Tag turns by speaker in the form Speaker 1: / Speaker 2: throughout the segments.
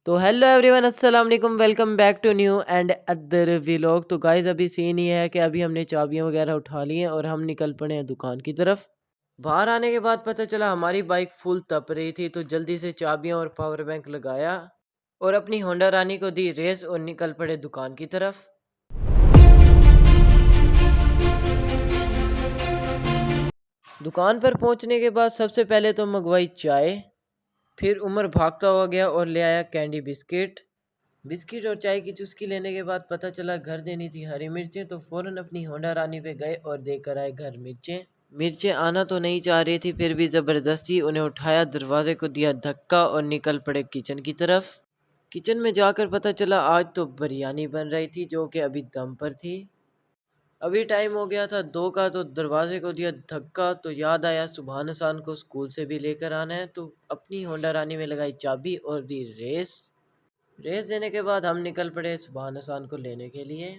Speaker 1: तो hello everyone, अस्सलाम वालेकुम। Welcome back to new and other vlog. तो गाइस अभी सीन ये है कि अभी हमने चाबियां वगैरह उठा ली हैं और हम निकल पड़े हैं दुकान की तरफ। बाहर आने के बाद पता चला हमारी बाइक फुल तप रही थी, तो जल्दी से चाबियां और पावर बैंक लगाया और अपनी होंडा रानी को दी रेस और निकल पड़े दुकान की तरफ। दुकान पर पहुंचने के बाद सबसे पहले तो मंगवाई चाय, फिर उमर भागता हुआ गया और ले आया कैंडी बिस्किट। बिस्किट और चाय की चुस्की लेने के बाद पता चला घर देनी थी हरी मिर्चें, तो फ़ौरन अपनी होंडा रानी पे गए और देकर आए घर मिर्चें। मिर्चें आना तो नहीं चाह रही थी, फिर भी ज़बरदस्ती उन्हें उठाया, दरवाजे को दिया धक्का और निकल पड़े किचन की तरफ। किचन में जाकर पता चला आज तो बिरयानी बन रही थी, जो कि अभी दम पर थी। अभी टाइम हो गया था 2 का, तो दरवाजे को दिया धक्का, तो याद आया सुबहान हसन को स्कूल से भी लेकर आना है, तो अपनी होंडा रानी में लगाई चाबी और दी रेस। रेस देने के बाद हम निकल पड़े सुबहान हसन को लेने के लिए।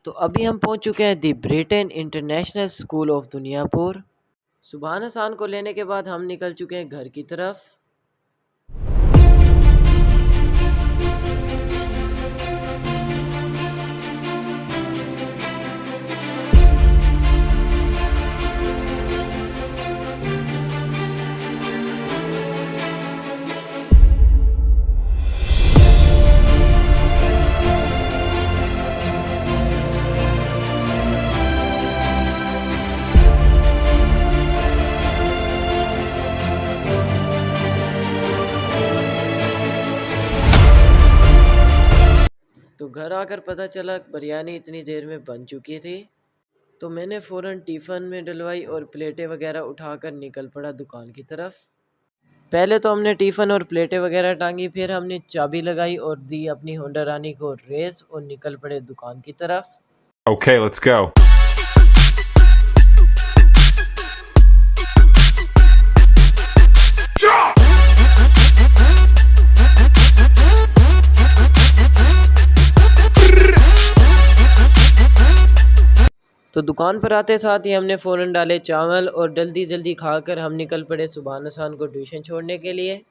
Speaker 1: तो अभी हम पहुंच चुके हैं the Britain international school of Duniyapur. Subhan Hasan को लेने के बाद हम निकल चुके हैं घर की तरफ। तो घर आकर पता चला बिरयानी इतनी देर में बन चुकी थी, तो मैंने फ़ौरन टिफ़िन में डलवाई और प्लेटें वगैरह उठाकर निकल पड़ा दुकान की तरफ। पहले तो हमने टिफ़िन और प्लेटें वगैरह टांगी, फिर हमने चाबी लगाई और दी अपनी होंडा रानी को रेस और निकल पड़े दुकान की तरफ।
Speaker 2: Okay, let's go.
Speaker 1: तो दुकान पर आते साथ ही हमने फ़ौरन डाले चावल और जल्दी जल्दी खाकर हम निकल पड़े सुबहान हसन को ट्यूशन छोड़ने के लिए।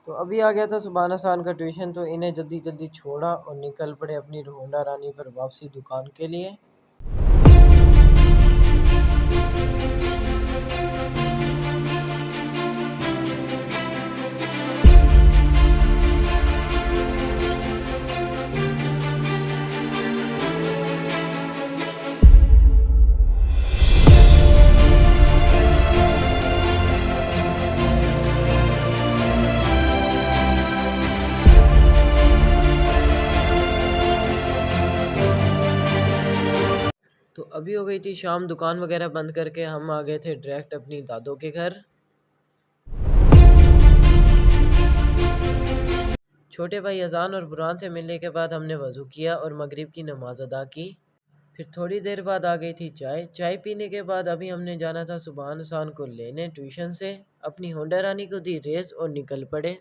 Speaker 1: तो अभी आ गया था सुबहान हसन का ट्यूशन, तो इन्हें जल्दी जल्दी छोड़ा और निकल पड़े अपनी होंडा रानी पर वापसी दुकान के लिए। तो अभी हो गई थी शाम, दुकान वगैरह बंद करके हम आ गए थे डायरेक्ट अपनी दादों के घर। छोटे भाई अजान और बुरहान से मिलने के बाद हमने वज़ू किया और मगरिब की नमाज अदा की। फिर थोड़ी देर बाद आ गई थी चाय। चाय पीने के बाद अभी हमने जाना था सुबहान हसन को लेने ट्यूशन से। अपनी होंडा रानी को दी रेस और निकल पड़े।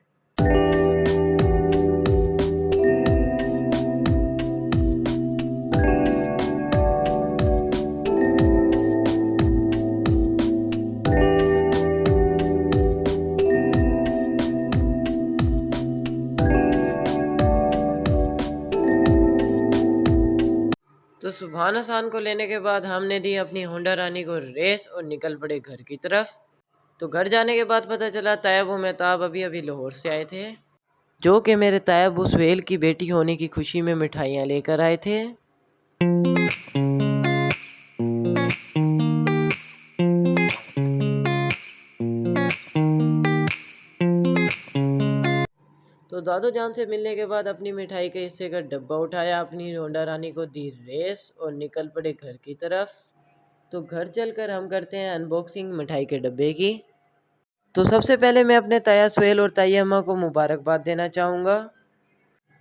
Speaker 1: तो सुबहान हसन को लेने के बाद हमने दी अपनी होंडा रानी को रेस और निकल पड़े घर की तरफ। तो घर जाने के बाद पता चला तायब और मेहताब अभी अभी लाहौर से आए थे, जो कि मेरे तायब व सुहेल की बेटी होने की खुशी में मिठाइयाँ लेकर आए थे। तो दादू जान से मिलने के बाद अपनी मिठाई के हिस्से का डब्बा उठाया, अपनी होंडा रानी को दी रेस और निकल पड़े घर की तरफ। तो घर चलकर हम करते हैं अनबॉक्सिंग मिठाई के डब्बे की। तो सबसे पहले मैं अपने ताया सुहेल और ताई अम्मा को मुबारकबाद देना चाहूँगा।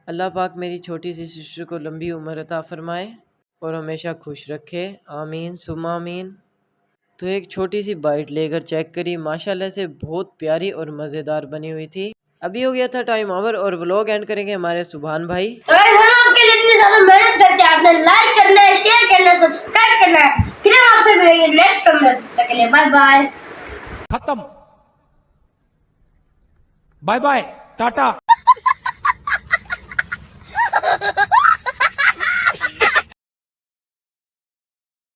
Speaker 1: अल्लाह पाक मेरी छोटी सी सिस्टर को लंबी उम्र अता फरमाए और हमेशा खुश रखे, आमीन सुम्मा आमीन। तो एक छोटी सी बाइट लेकर चेक करी, माशाल्लाह से बहुत प्यारी और मज़ेदार बनी हुई थी। अभी हो गया था टाइम ओवर और व्लॉग एंड करेंगे हमारे सुभान भाई।
Speaker 2: तो गाइस हम आपके लिए इतनी ज्यादा मेहनत करके आपने लाइक करना है, शेयर करना है, सब्सक्राइब करना है। फिर हम आपसे मिलेंगे नेक्स्ट वीडियो में, तब तक के लिए बाय बाय।
Speaker 3: खत्म, बाय बाय, टाटा।